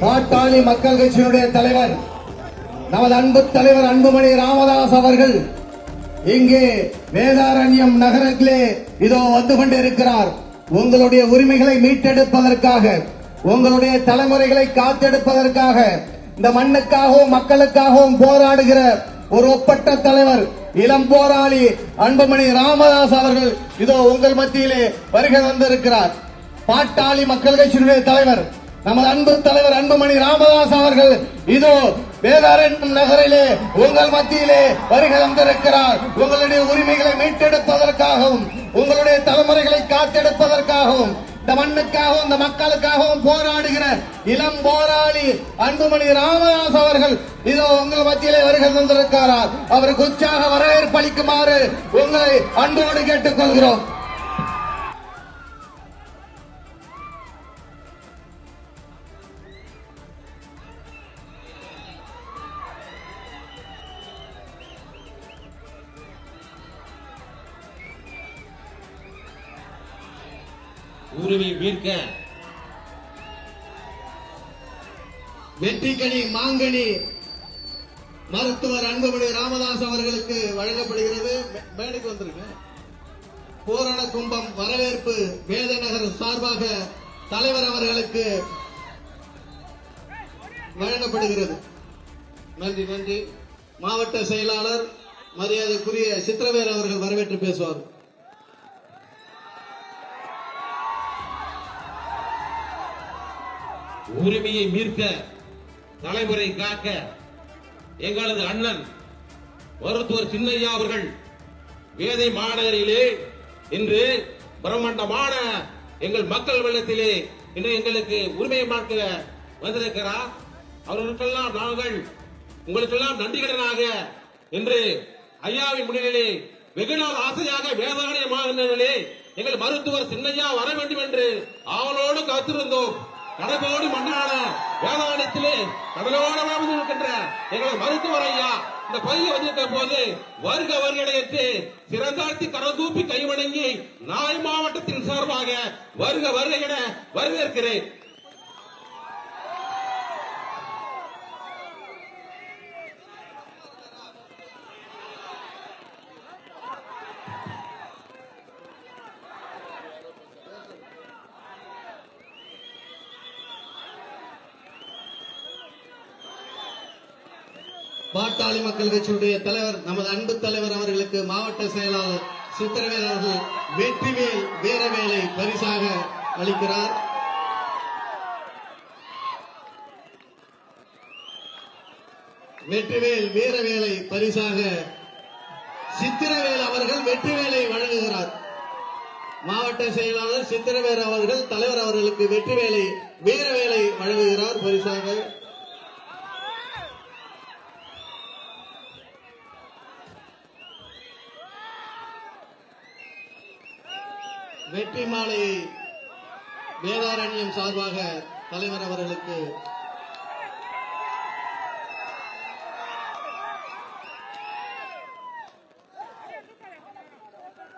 பாட்டாளி மக்கள் கட்சியினுடைய தலைவர் நமது அன்பு தலைவர் அன்புமணி ராமதாஸ் அவர்கள் இங்கே வேதாரண்யம் நகரத்திலே இதோ வந்து கொண்டிருக்கிறார். உங்களுடைய உரிமைகளை மீட்டெடுப்பதற்காக, உங்களுடைய தலைமுறைகளை காத்தெடுப்பதற்காக, இந்த மண்ணுக்காகவும் மக்களுக்காகவும் போராடுகிற ஒரு ஒப்பற்ற தலைவர், இளம் போராளி அன்புமணி ராமதாஸ் அவர்கள் இதோ உங்கள் மத்தியிலே வருகை வந்திருக்கிறார். பாட்டாளி மக்கள் கட்சியினுடைய தலைவர் நமது அன்பு தலைவர் அன்புமணி ராமதாஸ் அவர்கள் இதோ வேதாரண்யம் நகரிலே உங்கள் மத்தியிலே வருகை வந்திருக்கிறார். உங்களுடைய உரிமைகளை மீட்டெடுப்பதற்காகவும், உங்களுடைய தலைமுறைகளை காத்தெடுப்பதற்காகவும், இந்த மண்ணுக்காகவும் இந்த மக்களுக்காகவும் போராடுகிற இளம் போராளி அன்புமணி ராமதாஸ் அவர்கள் இதோ உங்கள் மத்தியிலே வருகை வந்திருக்கிறார். அவருக்கு உற்சாக வரவேற்பு அளிக்குமாறு உங்களை அன்போடு கேட்டுக் கொள்கிறோம். உரிமை மீட்க வெற்றிக்கனி மாங்கனி மருத்துவர் அன்புமணி ராமதாஸ் அவர்களுக்கு வழங்கப்படுகிறது. மேடைக்கு வந்திருக்க பூரண கும்பம் வரவேற்பு வேதநகர் சார்பாக தலைவர் அவர்களுக்கு வழங்கப்படுகிறது. நன்றி நன்றி. மாவட்ட செயலாளர் மரியாதைக்குரிய சித்திரவேல் அவர்கள் வரவேற்று பேசுவார். உரிமையை மீட்க, தலைமுறை காக்க எங்களது அண்ணன் மருத்துவர் சின்னையா அவர்கள் வேதை மாநகரிலே இன்று பிரம்மாண்டமான எங்கள் மக்கள் வெள்ளத்திலே இன்று எங்களுக்கு உரிமையை மாற்ற வந்திருக்கிறார். அவர்களுக்கெல்லாம் நாங்கள் உங்களுக்கெல்லாம் நன்றிகடனாக இன்று ஐயாவின் முன்னிலையிலே வெகு நாள் ஆசையாக வேதாரண்ய மாநகரிலே எங்கள் மருத்துவர் சின்னையா வர வேண்டும் என்று ஆவலோடு காத்திருந்தோம். கடலோடு மண்ணான வேதாரண்யத்திலே கடலோடு இருக்கின்ற எங்கள் மருத்துவர் ஐயா இந்த பகுதியில் வந்திருக்கிற போது வருக வருகையிட்டு சிறந்தாழ்த்தி கரந்தூப்பி கைவணங்கி நாய் மாவட்டத்தின் சார்பாக வருக வருகை என வரவேற்கிறேன். பாட்டாளி மக்கள் கட்சியுடைய தலைவர் நமது அன்பு தலைவர் அவர்களுக்கு மாவட்ட செயலாளர் சித்திரவேல் அவர்கள் வெற்றிவேல் வீரவேலை பரிசாக அளிக்கிறார். வெற்றிவேல் வீரவேலை பரிசாக சித்திரவேல் அவர்கள் வெற்றிவேலை வழங்குகிறார். மாவட்ட செயலாளர் சித்திரவேல் அவர்கள் தலைவர் அவர்களுக்கு வெற்றிவேலை வீரவேலை வழங்குகிறார் பரிசாக. வெற்றி மாலையை வேதாரண்யம் சார்பாக தலைவர் அவர்களுக்கு